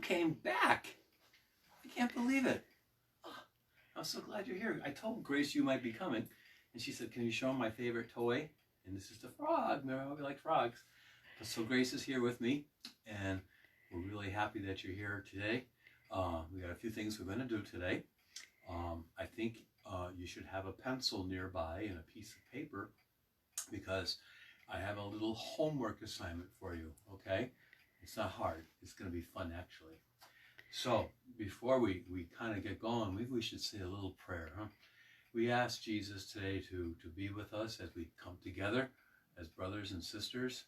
came back. I can't believe it. Oh, I'm so glad you're here. I told Grace you might be coming, and she said, can you show them my favorite toy? And this is the frog. Remember, we like frogs. So Grace is here with me, and we're really happy that you're here today. We got a few things we're going to do today. I think you should have a pencil nearby and a piece of paper, because I have a little homework assignment for you, okay? It's not hard. It's going to be fun, actually. So before we kind of get going, maybe we should say a little prayer, huh? We ask Jesus today to be with us as we come together as brothers and sisters,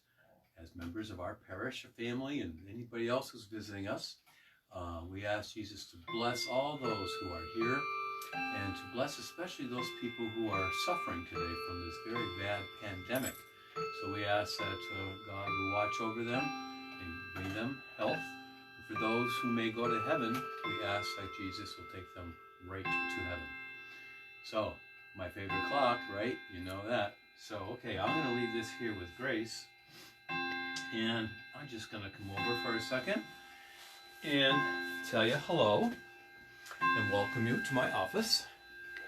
as members of our parish family, and anybody else who's visiting us. We ask Jesus to bless all those who are here, and to bless especially those people who are suffering today from this very bad pandemic. So we ask that God will watch over them and bring them health. And for those who may go to heaven, we ask that Jesus will take them right to heaven. So, my favorite clock, right? You know that. So, okay, I'm going to leave this here with Grace. And I'm just going to come over for a second and tell you hello and welcome you to my office.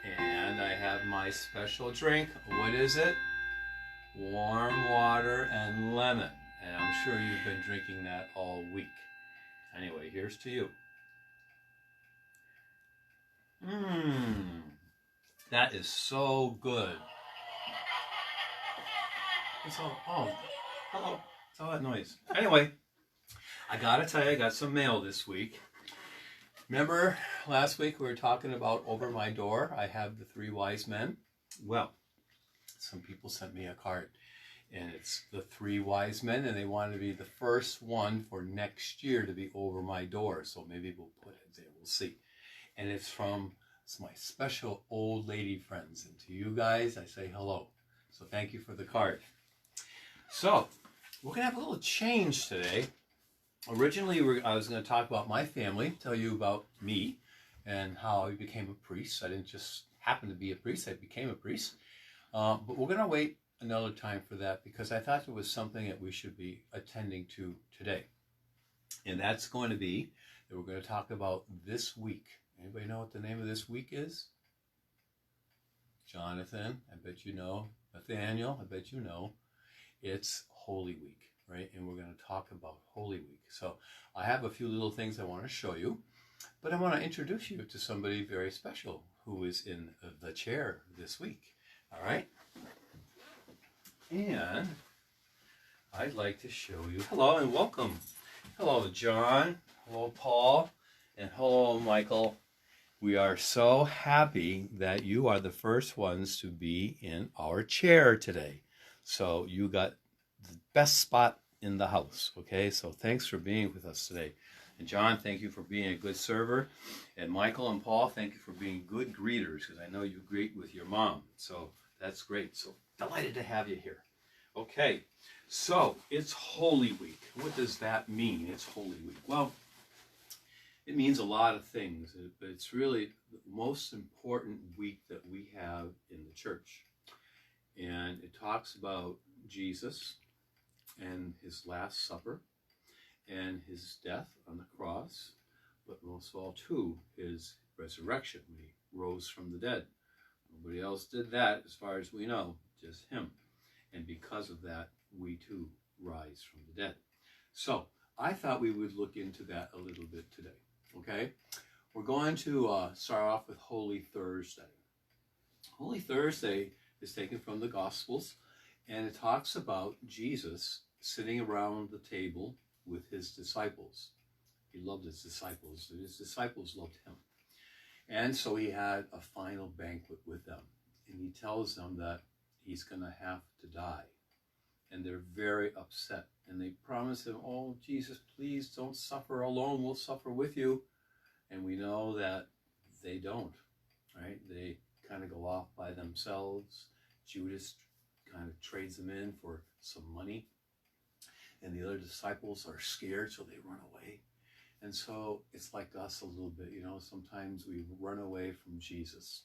And I have my special drink. What is it? Warm water and lemon. And I'm sure you've been drinking that all week. Anyway, here's to you. That is so good. Oh, hello. What's all that noise? Anyway, I gotta tell you, I got some mail this week. Remember last week we were talking about over my door, I have the 3 wise men? Well, some people sent me a card, and it's the 3 wise men, and they want to be the first one for next year to be over my door. So maybe we'll put it there, we'll see. And it's my special old lady friends. And to you guys, I say hello. So thank you for the card. So we're going to have a little change today. Originally, I was going to talk about my family, tell you about me and how I became a priest. I didn't just happen to be a priest, I became a priest. But we're going to wait another time for that, because I thought it was something that we should be attending to today. And that's going to be that we're going to talk about this week. Anybody know what the name of this week is? Jonathan, I bet you know. Nathaniel, I bet you know. It's Holy Week, right? And we're going to talk about Holy Week. So I have a few little things I want to show you, but I want to introduce you to somebody very special who is in the chair this week. All right? And I'd like to show you. Hello and welcome. Hello, John. Hello, Paul. And hello, Michael. We are so happy that you are the first ones to be in our chair today. So you got the best spot in the house, okay? So thanks for being with us today. And John, thank you for being a good server. And Michael and Paul, thank you for being good greeters, because I know you greet with your mom. So that's great. So delighted to have you here. Okay, so it's Holy Week. What does that mean? It's Holy Week. Well, it means a lot of things, but it's really the most important week that we have in the church. And it talks about Jesus and his Last Supper and his death on the cross, but most of all, too, his resurrection when he rose from the dead. Nobody else did that, as far as we know, just him. And because of that, we too rise from the dead. So I thought we would look into that a little bit today. Okay, we're going to start off with Holy Thursday. Holy Thursday is taken from the Gospels, and it talks about Jesus sitting around the table with his disciples. He loved his disciples, and his disciples loved him. And so he had a final banquet with them, and he tells them that he's going to have to die. And they're very upset. And they promise him, oh, Jesus, please don't suffer alone. We'll suffer with you. And we know that they don't, right? They kind of go off by themselves. Judas kind of trades them in for some money. And the other disciples are scared, so they run away. And so it's like us a little bit, you know, sometimes we run away from Jesus.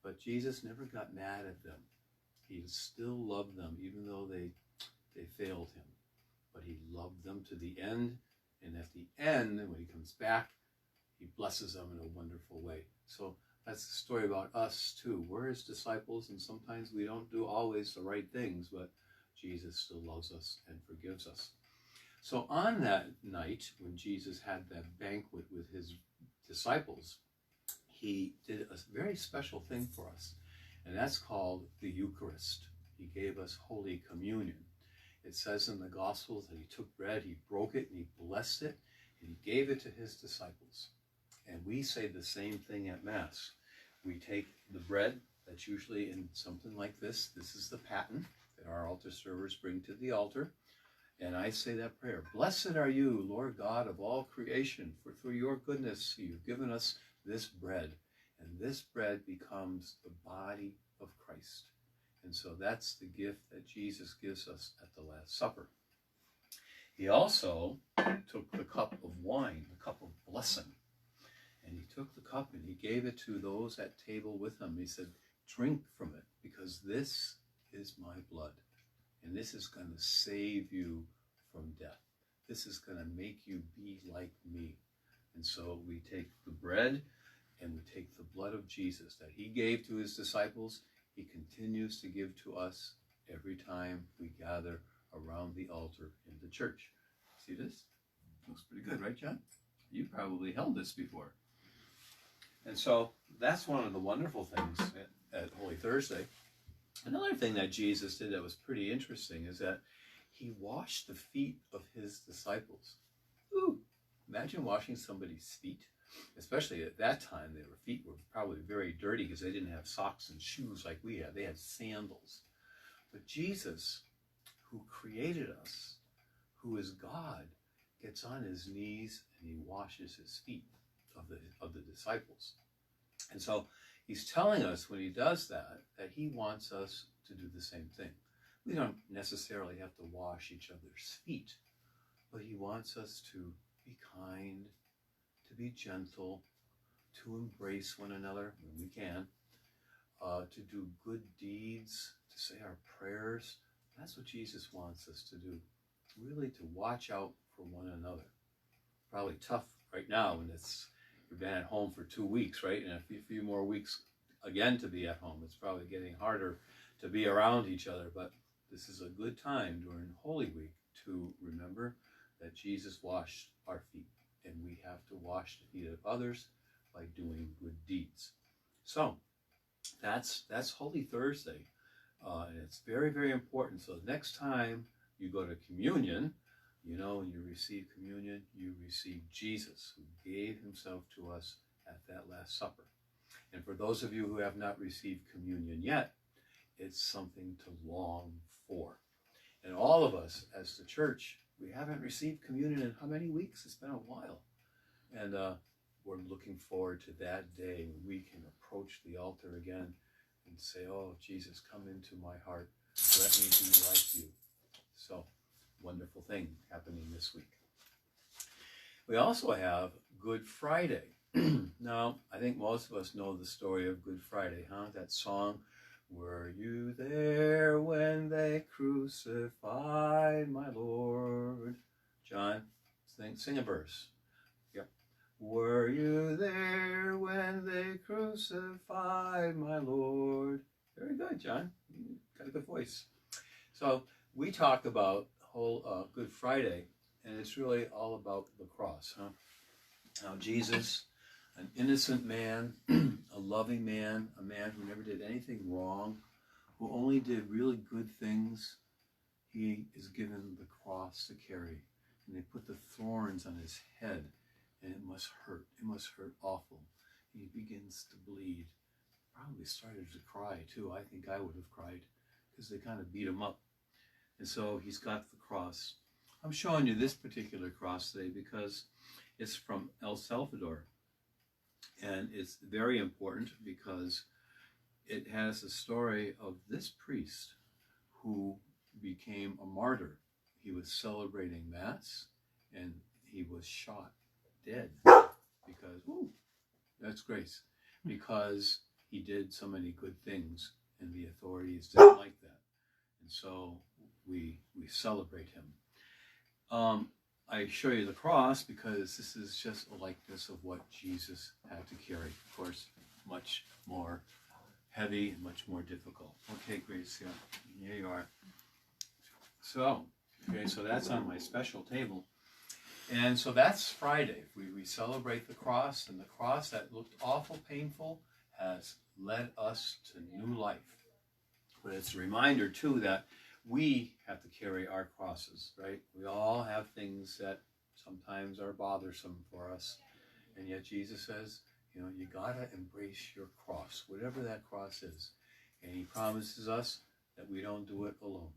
But Jesus never got mad at them. He still loved them, even though they failed him. But he loved them to the end, And at the end, when he comes back, he blesses them in a wonderful way. So that's the story about us too. We're his disciples, and sometimes we don't do always the right things, but Jesus still loves us and forgives us. So on that night, when Jesus had that banquet with his disciples, he did a very special thing for us, and that's called the Eucharist. He gave us Holy Communion. It says in the Gospels that he took bread, he broke it, and he blessed it, and he gave it to his disciples. And we say the same thing at Mass. We take the bread that's usually in something like this. This is the paten that our altar servers bring to the altar. And I say that prayer. Blessed are you, Lord God of all creation, for through your goodness you've given us this bread. And this bread becomes the body of Christ. And so that's the gift that Jesus gives us at the Last Supper. He also took the cup of wine, the cup of blessing. And he took the cup and he gave it to those at table with him. He said, drink from it, because this is my blood. And this is going to save you from death. This is going to make you be like me. And so we take the bread and we take the blood of Jesus that he gave to his disciples. He continues to give to us every time we gather around the altar in the church. See this? Looks pretty good, right, John? You probably held this before. And so that's one of the wonderful things at Holy Thursday. Another thing that Jesus did that was pretty interesting is that he washed the feet of his disciples. Ooh, imagine washing somebody's feet. Especially at that time, their feet were probably very dirty because they didn't have socks and shoes like we had. They had sandals. But Jesus, who created us, who is God, gets on his knees and he washes his feet of the disciples. And so he's telling us when he does that he wants us to do the same thing. We don't necessarily have to wash each other's feet, but he wants us to be kind, to be gentle, to embrace one another when we can, to do good deeds, to say our prayers. That's what Jesus wants us to do, really to watch out for one another. Probably tough right now when you've been at home for 2 weeks, right? And a few more weeks again to be at home. It's probably getting harder to be around each other, but this is a good time during Holy Week to remember that Jesus washed our feet, and we have to wash the feet of others by doing good deeds. So that's Holy Thursday, and it's very, very important. So next time you go to communion, when you receive communion, you receive Jesus, who gave himself to us at that Last Supper. And for those of you who have not received communion yet, it's something to long for. And all of us as the church, we haven't received communion in how many weeks? It's been a while. And we're looking forward to that day when we can approach the altar again and say, oh, Jesus, come into my heart. Let me be like you. So, wonderful thing happening this week. We also have Good Friday. Now, I think most of us know the story of Good Friday, huh? That song, were you there when they crucified my Lord? John, sing a verse. Yep. Were you there when they crucified my Lord? Very good, John. You got a good voice. So we talk about whole Good Friday, and it's really all about the cross, huh? Now Jesus, an innocent man, a loving man, a man who never did anything wrong, who only did really good things, he is given the cross to carry. And they put the thorns on his head, and it must hurt. It must hurt awful. And he begins to bleed. Probably started to cry, too. I think I would have cried, because they kind of beat him up. And so he's got the cross. I'm showing you this particular cross today because it's from El Salvador. And it's very important because it has a story of this priest who became a martyr. He was celebrating Mass and he was shot dead because, that's grace, because he did so many good things and the authorities didn't like that. And so we celebrate him. I show you the cross because this is just a likeness of what Jesus had to carry. Of course, much more heavy and much more difficult. Okay, Grace, yeah, here you are. So, okay, so that's on my special table. And so that's Friday. We celebrate the cross, and the cross that looked awful painful has led us to new life. But it's a reminder, too, that we have to carry our crosses, right? We all have things that sometimes are bothersome for us. And yet Jesus says, you know, you got to embrace your cross, whatever that cross is. And he promises us that we don't do it alone,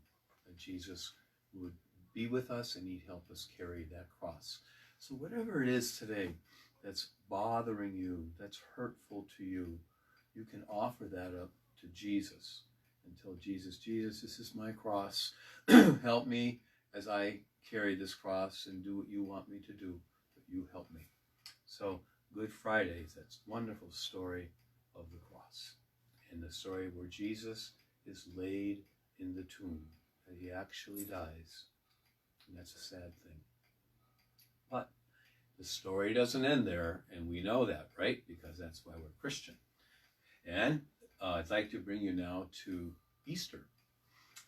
that Jesus would be with us and he'd help us carry that cross. So whatever it is today that's bothering you, that's hurtful to you, you can offer that up to Jesus and tell Jesus, Jesus, this is my cross. Help me as I carry this cross and do what you want me to do, but you help me. So Good Friday is that wonderful story of the cross, and the story where Jesus is laid in the tomb, that he actually dies. And that's a sad thing. But the story doesn't end there, and we know that, right? Because that's why we're Christian. And I'd like to bring you now to Easter.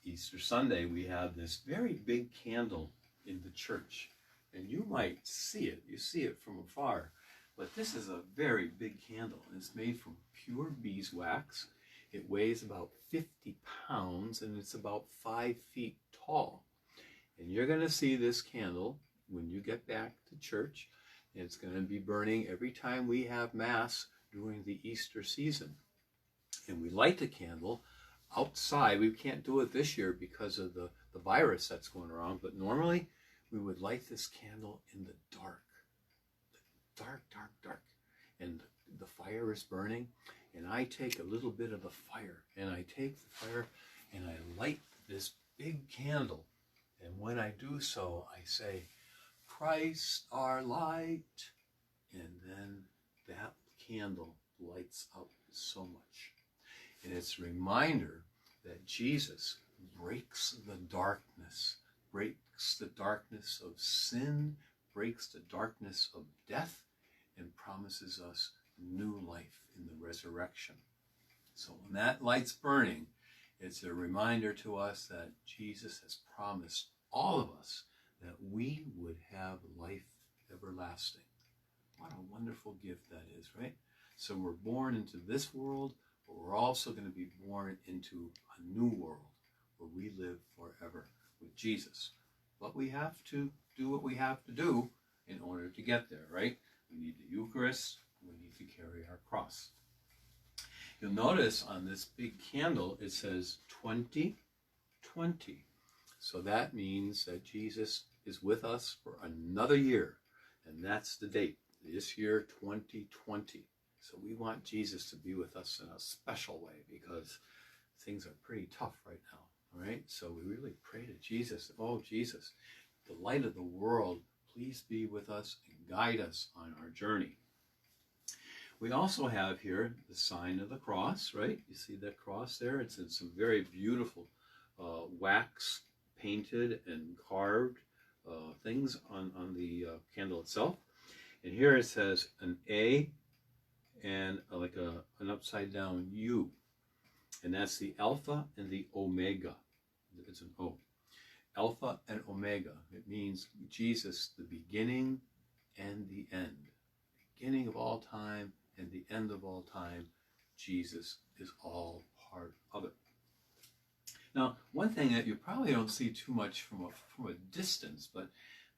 Easter Sunday, we have this very big candle in the church. And you might see it. You see it from afar. But this is a very big candle. It's made from pure beeswax. It weighs about 50 pounds, and it's about 5 feet tall. And you're going to see this candle when you get back to church. It's going to be burning every time we have Mass during the Easter season. And we light the candle outside. We can't do it this year because of the virus that's going around, but normally we would light this candle in the dark. Dark, dark, dark. And the fire is burning, and I take a little bit of the fire, and I take the fire, and I light this big candle. And when I do so, I say, Christ our light. And then that candle lights up so much. And it's a reminder that Jesus breaks the darkness of sin, breaks the darkness of death, and promises us new life in the resurrection. So when that light's burning, it's a reminder to us that Jesus has promised all of us that we would have life everlasting. What a wonderful gift that is, right? So we're born into this world, but we're also going to be born into a new world where we live forever with Jesus. But we have to do what we have to do in order to get there, right? We need the Eucharist. We need to carry our cross. You'll notice on this big candle, it says 2020. So that means that Jesus is with us for another year. And that's the date, this year, 2020. So we want Jesus to be with us in a special way because things are pretty tough right now. All right, so we really pray to Jesus. Oh, Jesus, the light of the world, please be with us and guide us on our journey. We also have here the sign of the cross, right? You see that cross there? It's in some very beautiful wax painted and carved things on the candle itself. And here it says an A and like an upside down U. And that's the Alpha and the Omega. It's an O. Alpha and Omega. It means Jesus, the beginning and the end. Beginning of all time and the end of all time. Jesus is all part of it. Now, one thing that you probably don't see too much from a distance, but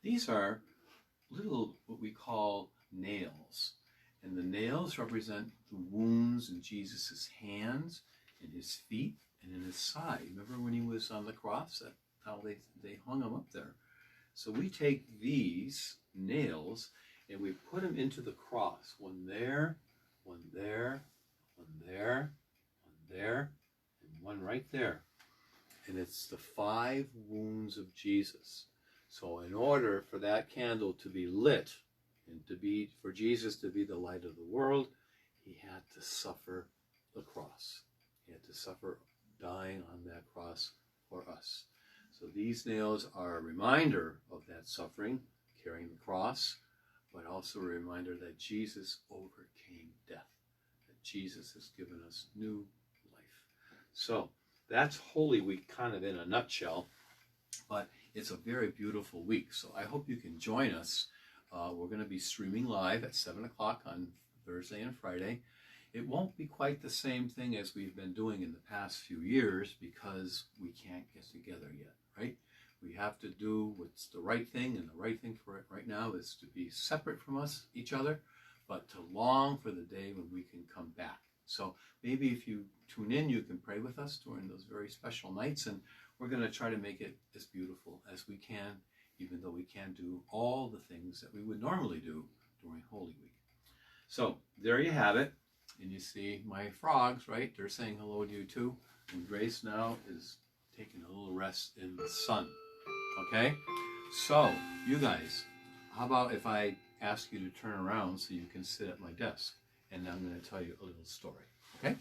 these are little, what we call nails. And the nails represent the wounds in Jesus' hands, in his feet, and in his side. Remember when he was on the cross? That's how they hung him up there. So we take these nails and we put them into the cross. One there, one there, one there, one there, and one right there. And it's the 5 wounds of Jesus. So in order for that candle to be lit and for Jesus to be the light of the world, he had to suffer the cross. He had to suffer dying on that cross for us. So these nails are a reminder of that suffering, carrying the cross, but also a reminder that Jesus overcame death, that Jesus has given us new life. So that's Holy Week kind of in a nutshell, but it's a very beautiful week. So I hope you can join us. We're going to be streaming live at 7 o'clock on Thursday and Friday. It won't be quite the same thing as we've been doing in the past few years because we can't get together yet, right? We have to do what's the right thing, and the right thing for it right now is to be separate from each other, but to long for the day when we can come back. So maybe if you tune in, you can pray with us during those very special nights, and we're going to try to make it as beautiful as we can, even though we can't do all the things that we would normally do during Holy Week. So there you have it. And you see my frogs, right? They're saying hello to you too. And Grace now is taking a little rest in the sun. Okay? So, you guys, how about if I ask you to turn around so you can sit at my desk? And I'm going to tell you a little story. Okay?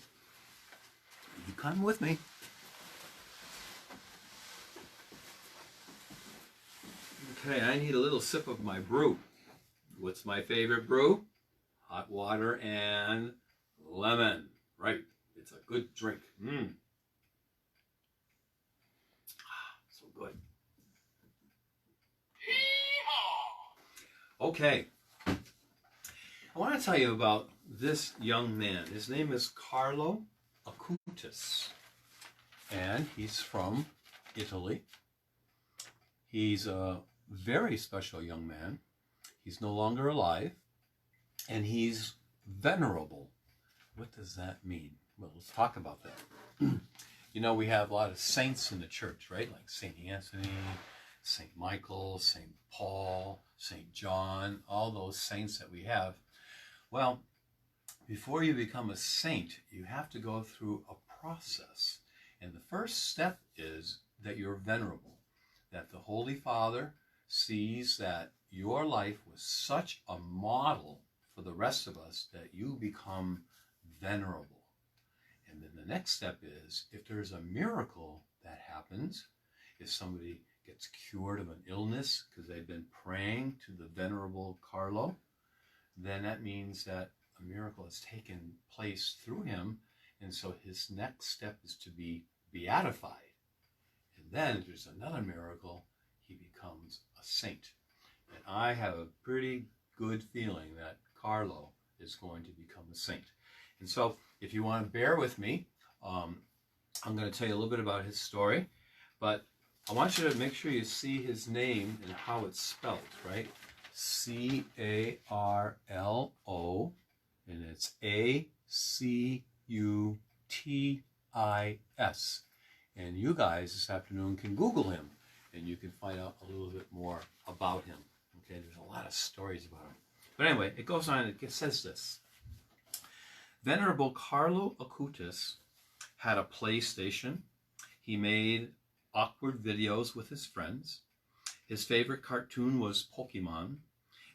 You come with me. Okay, I need a little sip of my brew. What's my favorite brew? Hot water and lemon. Right. It's a good drink. So good. Okay. I want to tell you about this young man. His name is Carlo Acutis. And he's from Italy. He's a very special young man. He's no longer alive. And he's venerable. What does that mean? Well, let's talk about that. You know, we have a lot of saints in the church, right? Like St. Anthony, St. Michael, St. Paul, St. John, all those saints that we have. Well, before you become a saint, you have to go through a process. And the first step is that you're venerable, that the Holy Father sees that your life was such a model for the rest of us that you become venerable. And then the next step is, if there's a miracle that happens, if somebody gets cured of an illness because they've been praying to the venerable Carlo, then that means that a miracle has taken place through him, and so his next step is to be beatified. And then if there's another miracle, he becomes a saint. And I have a pretty good feeling that Carlo is going to become a saint. And so if you want to bear with me, I'm going to tell you a little bit about his story, but I want you to make sure you see his name and how it's spelled, right? C-A-R-L-O, and it's A-C-U-T-I-S. And you guys this afternoon can Google him, and you can find out a little bit more about him. Okay, there's a lot of stories about him. But anyway, it goes on, it says this. Venerable Carlo Acutis had a PlayStation. He made awkward videos with his friends. His favorite cartoon was Pokemon.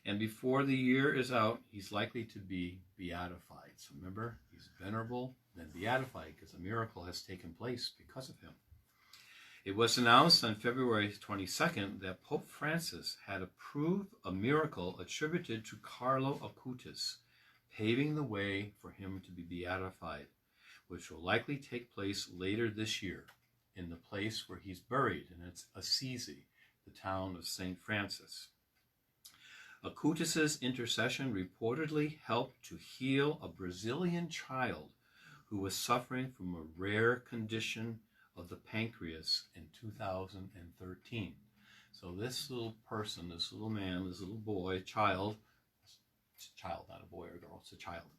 And before the year is out, he's likely to be beatified. So remember, he's venerable, then beatified, because a miracle has taken place because of him. It was announced on February 22nd that Pope Francis had approved a miracle attributed to Carlo Acutis, paving the way for him to be beatified, which will likely take place later this year in the place where he's buried, and it's Assisi, the town of St. Francis. Acutis' intercession reportedly helped to heal a Brazilian child who was suffering from a rare condition of the pancreas in 2013. So this little person, this little man, this little boy, child, it's a child, not a boy or girl, it's a child,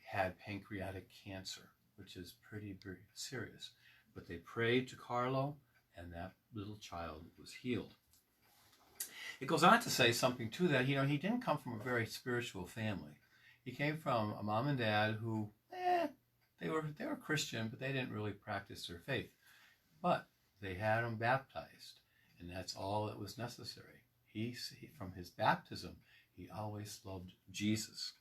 had pancreatic cancer, which is pretty serious. But they prayed to Carlo, and that little child was healed. It goes on to say something too, that he didn't come from a very spiritual family. He came from a mom and dad who, they were Christian, but they didn't really practice their faith. But they had him baptized, and that's all that was necessary. He from his baptism, he always loved Jesus.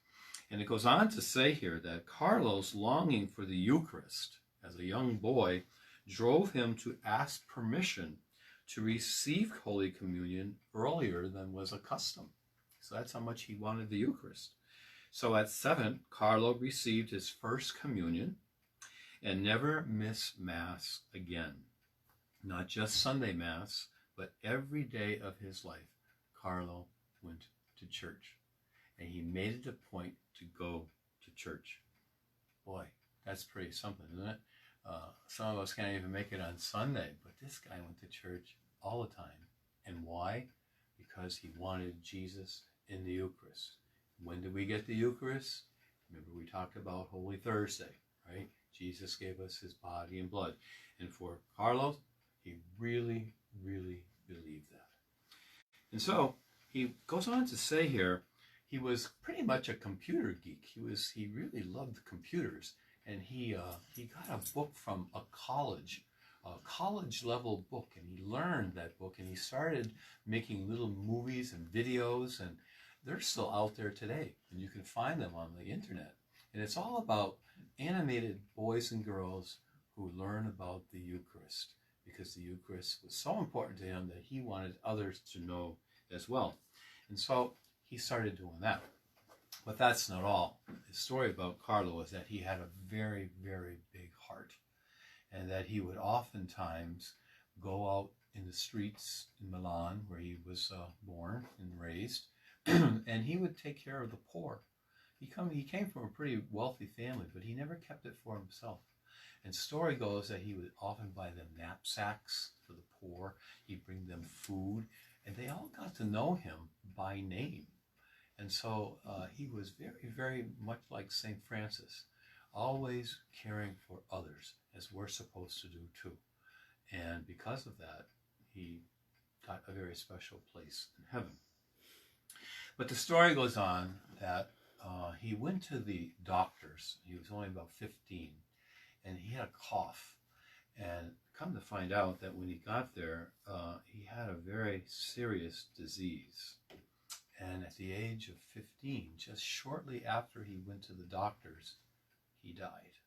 And it goes on to say here that Carlo's longing for the Eucharist as a young boy drove him to ask permission to receive Holy Communion earlier than was a custom. So that's how much he wanted the Eucharist. So at 7, Carlo received his first communion and never missed Mass again. Not just Sunday Mass, but every day of his life, Carlo went to church. And he made it a point to go to church. Boy, that's pretty something, isn't it? Some of us can't even make it on Sunday, but this guy went to church all the time. And why? Because he wanted Jesus in the Eucharist. When did we get the Eucharist? Remember we talked about Holy Thursday, right? Jesus gave us his body and blood. And for Carlo, he really, really believed that. And so he goes on to say here, he was pretty much a computer geek. He really loved computers. And he got a book from a college level book, and he learned that book, and he started making little movies and videos, and they're still out there today, and you can find them on the internet. And it's all about animated boys and girls who learn about the Eucharist, because the Eucharist was so important to him that he wanted others to know as well. And so he started doing that. But that's not all. The story about Carlo is that he had a very, very big heart, and that he would oftentimes go out in the streets in Milan, where he was born and raised, and he would take care of the poor. He came from a pretty wealthy family, but he never kept it for himself. And story goes that he would often buy them knapsacks for the poor. He'd bring them food, and they all got to know him by name. And so he was very, very much like St. Francis, always caring for others, as we're supposed to do too. And because of that, he got a very special place in heaven. But the story goes on that he went to the doctors. He was only about 15, and he had a cough. And come to find out that when he got there, he had a very serious disease. And at the age of 15, just shortly after he went to the doctors, he died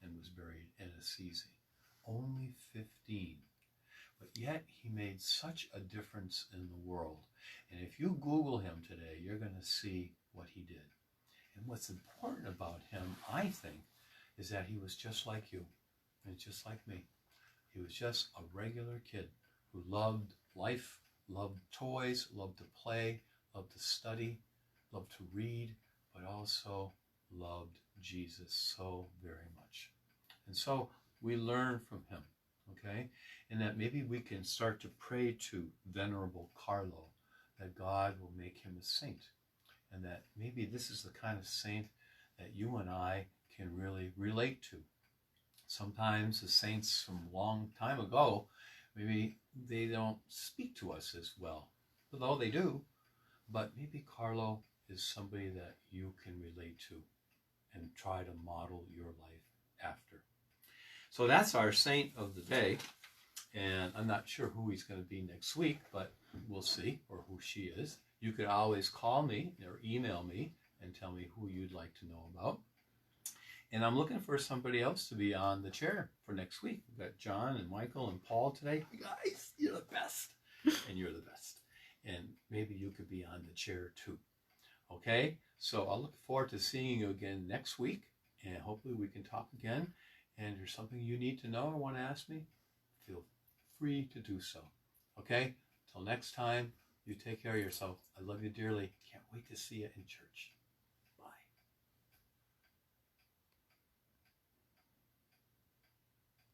and was buried in Assisi. Only 15. But yet he made such a difference in the world. And if you Google him today, you're going to see what he did. And what's important about him, I think, is that he was just like you and just like me. He was just a regular kid who loved life, loved toys, loved to play, loved to study, loved to read, but also loved Jesus so very much. And so we learn from him, okay? And that maybe we can start to pray to Venerable Carlo, that God will make him a saint, and that maybe this is the kind of saint that you and I can really relate to. Sometimes the saints from a long time ago, maybe they don't speak to us as well, although they do. But maybe Carlo is somebody that you can relate to and try to model your life after. So that's our saint of the day. And I'm not sure who he's going to be next week, but we'll see, or who she is. You could always call me or email me and tell me who you'd like to know about. And I'm looking for somebody else to be on the chair for next week. We've got John and Michael and Paul today. You guys, you're the best. And you're the best. And maybe you could be on the chair too. Okay? So I'll look forward to seeing you again next week. And hopefully we can talk again. And if there's something you need to know or want to ask me, feel free to do so. Okay? Till next time, you take care of yourself. I love you dearly. Can't wait to see you in church.